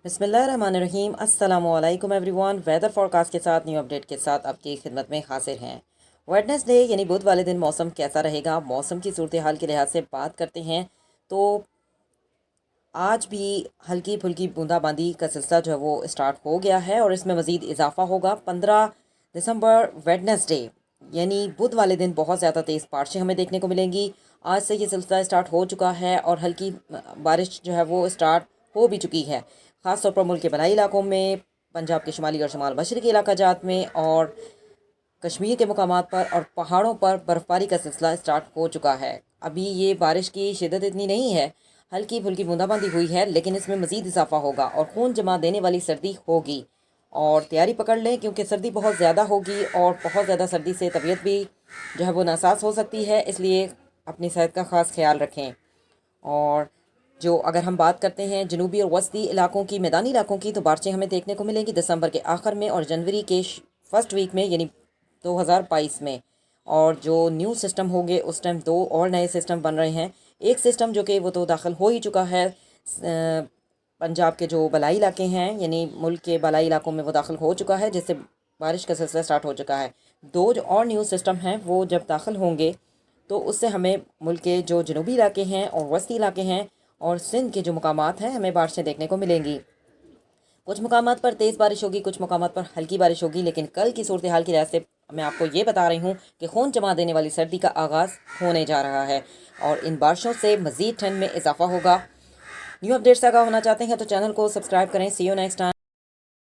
بسم اللہ الرحمن الرحیم۔ السلام علیکم ایوری ون۔ ویدر فورکاسٹ کے ساتھ نیو اپڈیٹ کے ساتھ آپ کی خدمت میں حاضر ہیں۔ ویڈنسڈے یعنی بدھ والے دن موسم کیسا رہے گا؟ موسم کی صورتحال کے لحاظ سے بات کرتے ہیں تو آج بھی ہلکی پھلکی بوندا باندی کا سلسلہ جو ہے وہ اسٹارٹ ہو گیا ہے اور اس میں مزید اضافہ ہوگا 15 دسمبر ویڈنسڈے یعنی بدھ والے دن بہت زیادہ تیز بارشیں ہمیں دیکھنے کو ملیں گی۔ آج سے یہ سلسلہ اسٹارٹ ہو چکا ہے اور ہلکی بارش جو ہے وہ اسٹارٹ ہو بھی چکی ہے، خاص طور پر ملک کے بلائی علاقوں میں، پنجاب کے شمالی اور شمال مشرقی علاقہ جات میں، اور کشمیر کے مقامات پر اور پہاڑوں پر برف باری کا سلسلہ اسٹارٹ ہو چکا ہے۔ ابھی یہ بارش کی شدت اتنی نہیں ہے، ہلکی پھلکی بوندا باندی ہوئی ہے، لیکن اس میں مزید اضافہ ہوگا اور خون جما دینے والی سردی ہوگی۔ اور تیاری پکڑ لیں کیونکہ سردی بہت زیادہ ہوگی اور بہت زیادہ سردی سے طبیعت بھی جو ہے وہ ناساز ہو سکتی ہے، اس لیے اپنی صحت کا خاص خیال رکھیں۔ اور جو اگر ہم بات کرتے ہیں جنوبی اور وسطی علاقوں کی، میدانی علاقوں کی، تو بارشیں ہمیں دیکھنے کو ملیں گی دسمبر کے آخر میں اور جنوری کے فرسٹ ویک میں یعنی 2022 میں۔ اور جو نیو سسٹم ہوں گے اس ٹائم 2 اور نئے سسٹم بن رہے ہیں۔ ایک سسٹم جو کہ وہ تو داخل ہو ہی چکا ہے، پنجاب کے جو بالائی علاقے ہیں یعنی ملک کے بالائی علاقوں میں وہ داخل ہو چکا ہے، جس سے بارش کا سلسلہ سٹارٹ ہو چکا ہے۔ 2 جو اور نیو سسٹم ہیں وہ جب داخل ہوں گے تو اس سے ہمیں ملک کے جو جنوبی علاقے ہیں اور وسطی علاقے ہیں اور سندھ کے جو مقامات ہیں ہمیں بارشیں دیکھنے کو ملیں گی۔ کچھ مقامات پر تیز بارش ہوگی، کچھ مقامات پر ہلکی بارش ہوگی، لیکن کل کی صورتحال کی لحاظ سے میں آپ کو یہ بتا رہی ہوں کہ خون جما دینے والی سردی کا آغاز ہونے جا رہا ہے اور ان بارشوں سے مزید ٹھنڈ میں اضافہ ہوگا۔ نیو اپڈیٹس آگاہ ہونا چاہتے ہیں تو چینل کو سبسکرائب کریں۔ سی یو نیکسٹ ٹائم۔